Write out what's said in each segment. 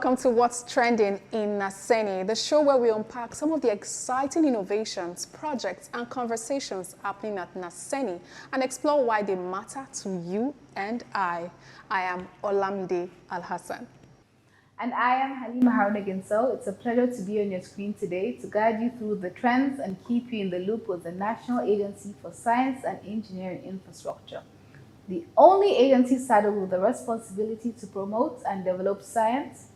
Welcome to What's Trending in NASENI, the show where we unpack some of the exciting innovations, projects, and conversations happening at NASENI and explore why they matter to you and I. I am Olamide Alhassan. And I am Halima Haruna-Ginsel. It's a pleasure to be on your screen today to guide you through the trends and keep you in the loop with the National Agency for Science and Engineering Infrastructure, the only agency saddled with the responsibility to promote and develop science,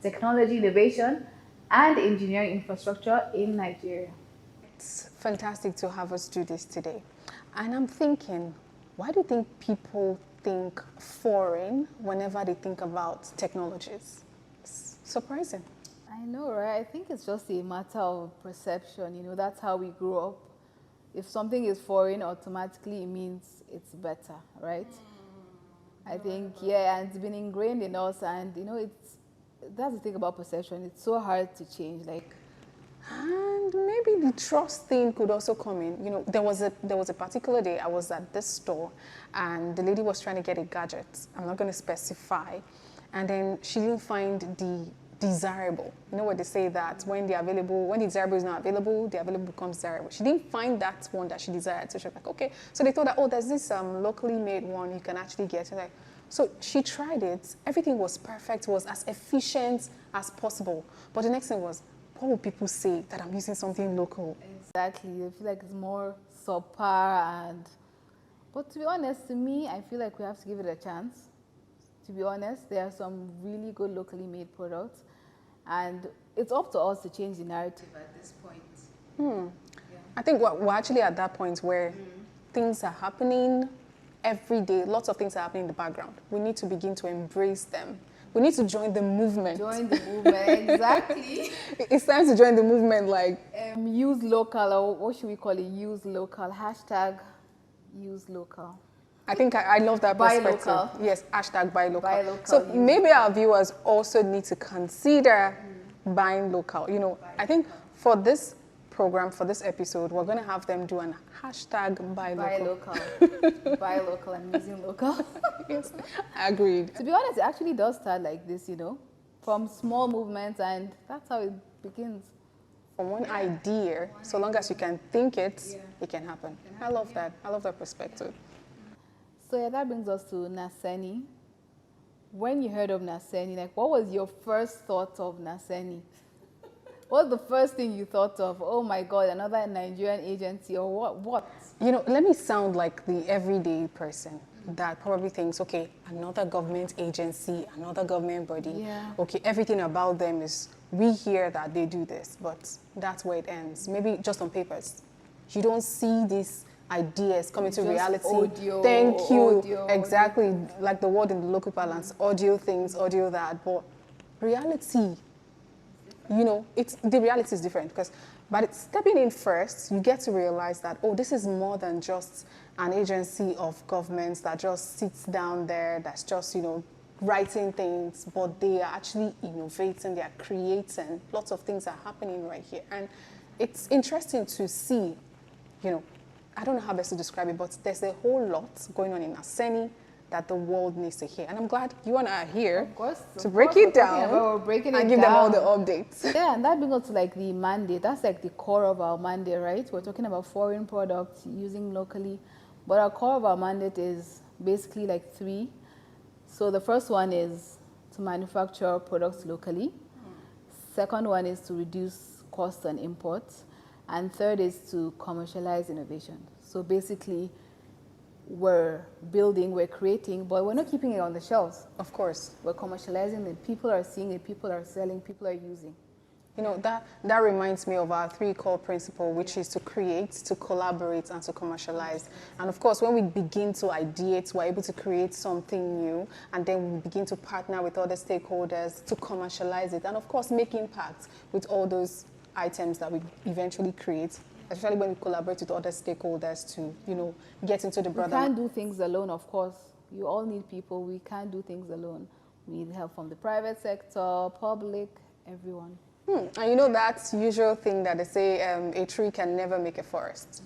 technology innovation, and engineering infrastructure in Nigeria. It's fantastic to have us do this today. And I'm thinking, why do you think people think foreign whenever they think about technologies? It's surprising. I know, right? I think it's just a matter of perception. You know, that's how we grew up. If something is foreign, automatically it means it's better, right? I think, yeah, and it's been ingrained in us, and you know, that's the thing about perception. It's so hard to change. And maybe the trust thing could also come in. You know, there was a particular day I was at this store, and the lady was trying to get a gadget. I'm not going to specify, and then she didn't find the desirable. You know what they say, that when the desirable is not available, the available becomes desirable. She didn't find that one that she desired, so she was like, okay. So they told her, oh, there's this locally made one you can actually get. And so she tried it. Everything was perfect, was as efficient as possible. But the next thing was, what will people say that I'm using something local? Exactly. I feel like it's more subpar, but to be honest, to me, I feel like we have to give it a chance. To be honest, there are some really good locally made products, and it's up to us to change the narrative at this point. Yeah. I think we're actually at that point where things are happening every day. Lots of things are happening in the background. We need to begin to embrace them. We need to join the movement. Join the movement, exactly. It's time to join the movement, use local, or what should we call it? Use local. Hashtag use local. I think I love that perspective. Buy local. Yes, hashtag buy local. Buy local. So maybe our viewers also need to consider buying local. You know, I think for this program, for this episode, we're going to have them do an hashtag buy local. Buy local. Buy local and using local. Yes, agreed. To be honest, it actually does start like this, you know, from small movements, and that's how it begins. From one idea, so long as you can think it, it can happen. I love that. I love that perspective. So yeah, that brings us to NASENI. When you heard of NASENI, like, what was your first thought of NASENI? What was the first thing you thought of? Oh my God, another Nigerian agency, or what? You know, let me sound like the everyday person that probably thinks, okay, another government agency, another government body. Yeah. Okay, everything about them is, we hear that they do this, but that's where it ends. Maybe just on papers. You don't see these ideas come into reality. Audio, Thank you. audio, exactly, audio. like the word in the local parlance, audio things, audio that. But reality, you know, the reality is different, because by stepping in first, you get to realize that, oh, this is more than just an agency of governments that just sits down there, that's just, you know, writing things, but they are actually innovating, they are creating. Lots of things are happening right here. And it's interesting to see, you know, I don't know how best to describe it, but there's a whole lot going on in NASENI that the world needs to hear. And I'm glad you and I are here to break it down and give them all the updates. Yeah, and that brings us to like the mandate. That's like the core of our mandate, right? We're talking about foreign products using locally, but our core of our mandate is basically like three. So the first one is to manufacture products locally. Second one is to reduce costs on imports. And third is to commercialize innovation. So basically, we're building, we're creating, but we're not keeping it on the shelves. Of course. We're commercializing it. People are seeing it, people are selling, people are using. You know, that reminds me of our three core principle, which is to create, to collaborate, and to commercialize. And of course, when we begin to ideate, we're able to create something new, and then we begin to partner with other stakeholders to commercialize it, and of course, make impact with all those items that we eventually create, especially when we collaborate with other stakeholders to, you know, get into the broader. We can't do things alone, of course. You all need people. We can't do things alone. We need help from the private sector, public, everyone. And you know that usual thing that they say, a tree can never make a forest.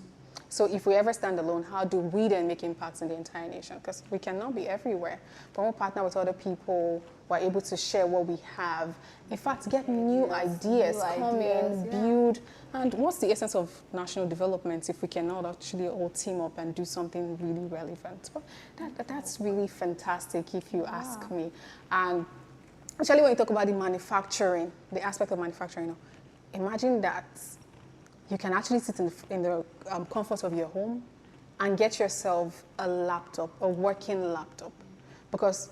So if we ever stand alone, how do we then make impacts in the entire nation? Because we cannot be everywhere. But we'll partner with other people we're able to share what we have. In fact, get new ideas, come in, yeah. build. And what's the essence of national development if we cannot actually all team up and do something really relevant? But that's really fantastic if you ask me. And actually, when you talk about the manufacturing, the aspect of manufacturing, imagine that you can actually sit in the comfort of your home and get yourself a laptop, a working laptop. Because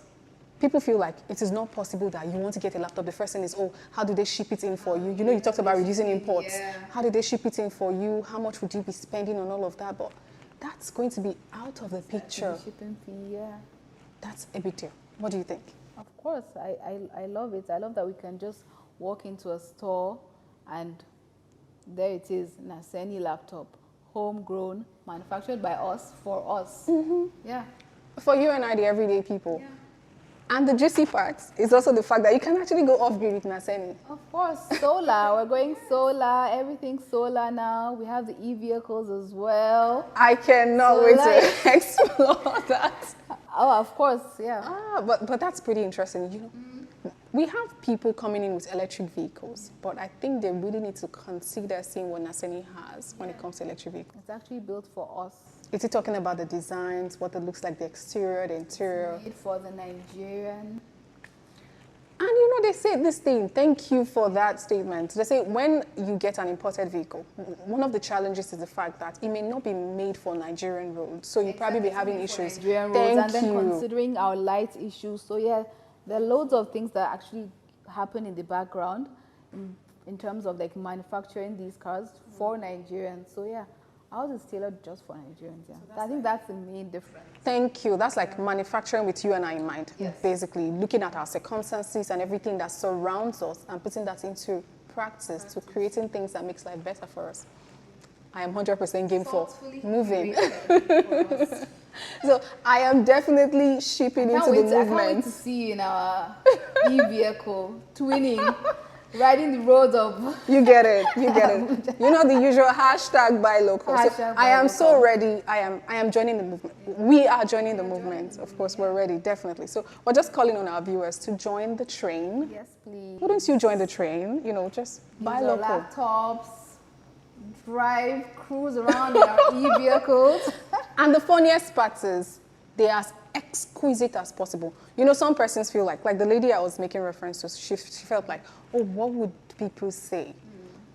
people feel like it is not possible that you want to get a laptop. The first thing is, oh, how do they ship it in for you? You know, you talked about reducing imports. Yeah. How do they ship it in for you? How much would you be spending on all of that? But that's going to be out of the picture. The shipping fee, yeah. That's a big deal. What do you think? Of course, I love it. I love that we can just walk into a store and there it is, NASENI laptop, homegrown, manufactured by us, for us. Yeah. For you and I, the everyday people. Yeah. And the juicy part is also the fact that you can actually go off-grid with NASENI. Of course, solar. We're going solar. Everything's solar now. We have the e-vehicles as well. I cannot wait to explore that. Oh, of course, yeah. But that's pretty interesting. You know, we have people coming in with electric vehicles, but I think they really need to consider seeing what NASENI has when it comes to electric vehicles. It's actually built for us. Is it talking about the designs, what it looks like, the exterior, the interior? Made for the Nigerian. And you know, they say this thing, thank you for that statement. They say when you get an imported vehicle, one of the challenges is the fact that it may not be made for Nigerian roads. So you probably be having issues. Nigerian roads, and then considering our light issues. So yeah, there are loads of things that actually happen in the background in terms of like manufacturing these cars for Nigerians. So yeah. Ours is tailored just for Nigerians, yeah. So I think that's the main difference. Thank you. That's like manufacturing with you and I in mind. Yes. Basically, looking at our circumstances and everything that surrounds us and putting that into practice to creating things that makes life better for us. I am 100% game for moving. So I am definitely shipping into the movement. I can't wait to see you in our e-vehicle, twinning. Riding the roads of... You get it. You get it. You know the usual hashtag buy local. So I am so ready. I am joining the movement. We are joining the movement. Of course, we're ready, definitely. So we're just calling on our viewers to join the train. Yes, please. Wouldn't you join the train? You know, just buy local. Laptops, drive, cruise around in our e-vehicles. And the funniest part is they are as exquisite as possible. You know, some persons feel like the lady I was making reference to, she felt like, oh, what would people say?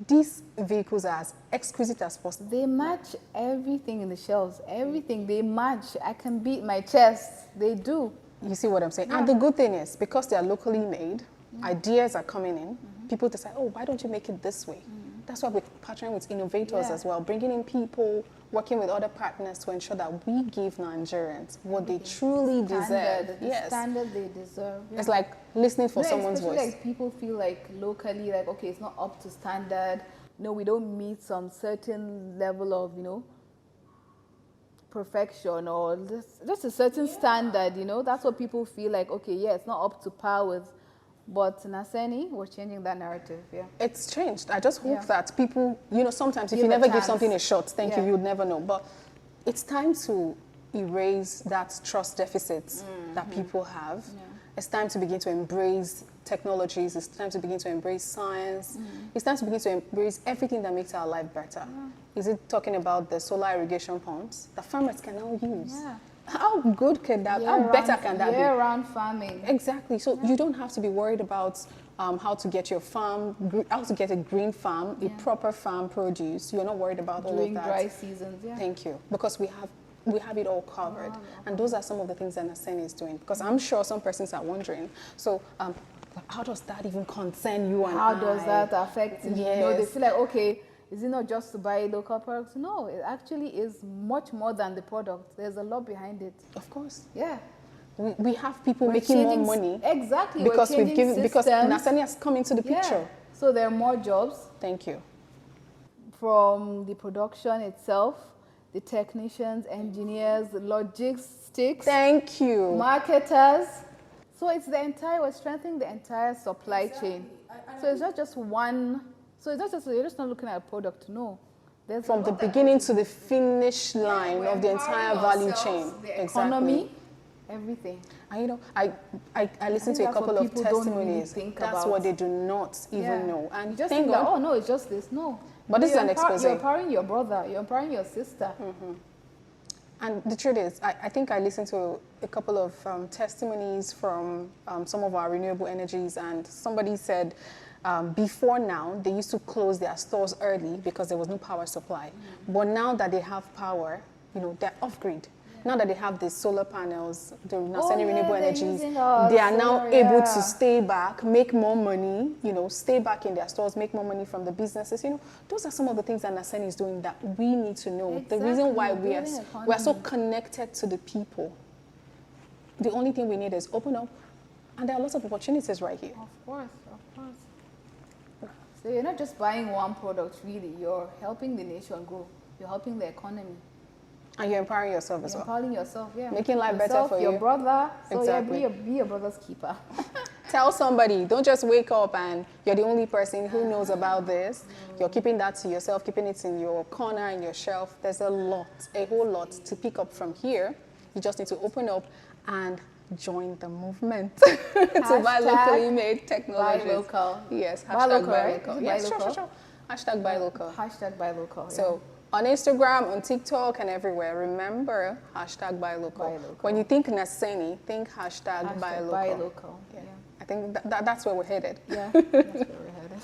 These vehicles are as exquisite as possible. They match everything in the shelves. Everything, they match. I can beat my chest. They do. You see what I'm saying? Yeah. And the good thing is, because they are locally made, ideas are coming in. People decide, oh, why don't you make it this way? That's why we're partnering with innovators as well, bringing in people, working with other partners to ensure that we give Nigerians what they truly deserve. The standard they deserve. Yeah. It's like listening for someone's voice. Like people feel like locally, like, okay, it's not up to standard. No, we don't meet some certain level of, you know, perfection or just a certain standard, you know. That's what people feel like, okay, yeah, it's not up to par with. But NASENI, we're changing that narrative, yeah. It's changed. I just hope that people, you know, sometimes if you never give something a shot, you would never know. But it's time to erase that trust deficit that people have. Yeah. It's time to begin to embrace technologies. It's time to begin to embrace science. It's time to begin to embrace everything that makes our life better. Yeah. Is it talking about the solar irrigation pumps that farmers can now use? Yeah. How good can that be? How better can that be? Year-round farming. Exactly. So you don't have to be worried about how to get your farm, how to get a green farm, a proper farm produce. You're not worried about all of that. During dry seasons, Thank you. Because we have it all covered. And those are some of the things that NASENI is doing. Because I'm sure some persons are wondering, so how does that even concern you and How does that affect you? Yes. You know, they feel like, okay, is it not just to buy local products? No, it actually is much more than the product. There's a lot behind it. Of course. Yeah. We have people making more money. Exactly. Because because NASENI has come into the picture. So there are more jobs. Thank you. From the production itself, the technicians, engineers, logistics. Thank you. Marketers. So it's we're strengthening the entire supply chain. So it's not just one. So it's not just, you're just not looking at a product, no. There's from the beginning to the finish line of the entire value chain. The economy, Everything. And you know, I listened to think a that's what couple of people don't really testimonies. think That's about. what they do not even know. You And just thank think that, God. oh no, it's just this. No. But this is You're an expose. You're empowering your brother. You're empowering your sister. And the truth is, I think I listened to a couple of testimonies from some of our renewable energies, and somebody said before now, they used to close their stores early because there was no power supply. But now that they have power, you know, they're off-grid. Now that they have the solar panels, the NASENI renewable energies, they are now able to stay back, make more money, you know, stay back in their stores, make more money from the businesses. You know, those are some of the things that NASENI is doing that we need to know. Exactly. The reason why we are so connected to the people. The only thing we need is open up, and there are lots of opportunities right here. Of course, of course. So you're not just buying one product, really. You're helping the nation grow. You're helping the economy. And you're empowering yourself as well. Empowering yourself, yeah. Making life yourself, better for your you. brother. So Exactly. yeah, be your brother's keeper. Tell somebody. Don't just wake up and you're the only person who knows about this. You're keeping that to yourself, keeping it in your corner, in your shelf. There's a whole lot to pick up from here. You just need to open up and join the movement to buy locally made technologies. Buy local. Yes, Buy local, buy right? local. Yes, Sure. Hashtag buy local. Hashtag buy local. So on Instagram, on TikTok, and everywhere, remember hashtag buy local. Buy local. When you think NASENI, think hashtag buy local. Buy local. Yeah. I think that's where we're headed. Yeah, that's where we're headed.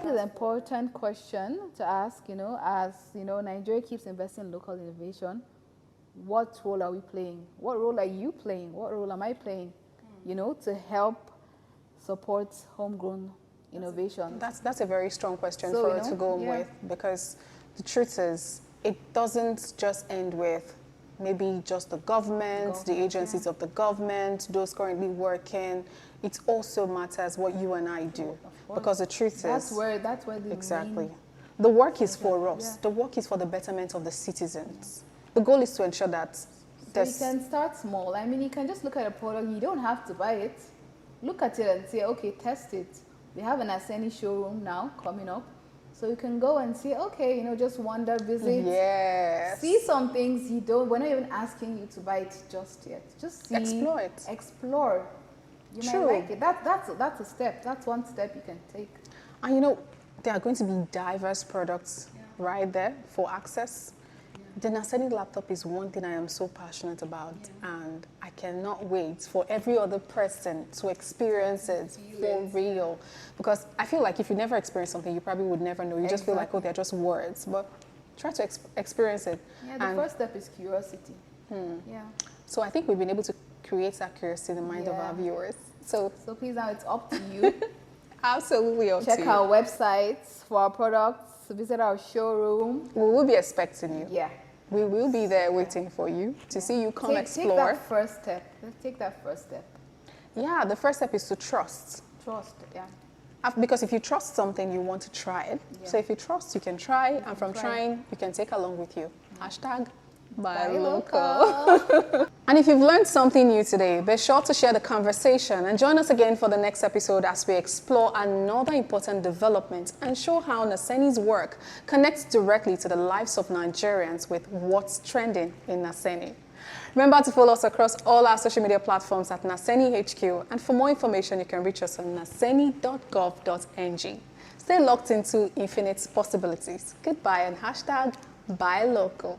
It's an important question to ask, you know, as, you know, Nigeria keeps investing in local innovation. What role are we playing? What role are you playing? What role am I playing, you know, to help support homegrown innovation? That's a very strong question So, for you us know, to go yeah. with, because the truth is, it doesn't just end with maybe just the government, the agencies of the government, those currently working. It also matters what you and I do, because the truth That's is, where the exactly. main, The work is for us. Yeah. The work is for the betterment of the citizens. The goal is to ensure that So you there's can start small. I mean, you can just look at a product. You don't have to buy it. Look at it and say, okay, test it. We have an NASENI showroom now coming up. So you can go and say, okay, you know, just wander, visit. Yes. See some things you don't, we're not even asking you to buy it just yet. Just see. Explore it. Explore. You True. might like it. That's a step. That's one step you can take. And you know, there are going to be diverse products right there for access. The NASENI laptop is one thing I am so passionate about, and I cannot wait for every other person to experience it for real. Because I feel like if you never experience something, you probably would never know. You just feel like, oh, they're just words. But try to experience it. Yeah, the first step is curiosity. Yeah. So I think we've been able to create that curiosity in the mind of our viewers. So please, now it's up to you. absolutely up to you. Check our websites for our products. Visit our showroom. We will be expecting you. Yeah. We will be there waiting for you to see you come explore. Take that first step. Let's take that first step. Yeah, the first step is to trust. Trust, yeah. Because if you trust something, you want to try it. Yeah. So if you trust, you can try, and from trying, you can take along with you. Hashtag buy local. And if you've learned something new today, be sure to share the conversation and join us again for the next episode as we explore another important development and show how NASENI's work connects directly to the lives of Nigerians with what's trending in NASENI. Remember to follow us across all our social media platforms at NASENI HQ, and for more information, you can reach us on naseni.gov.ng. Stay locked into infinite possibilities. Goodbye and hashtag buy local.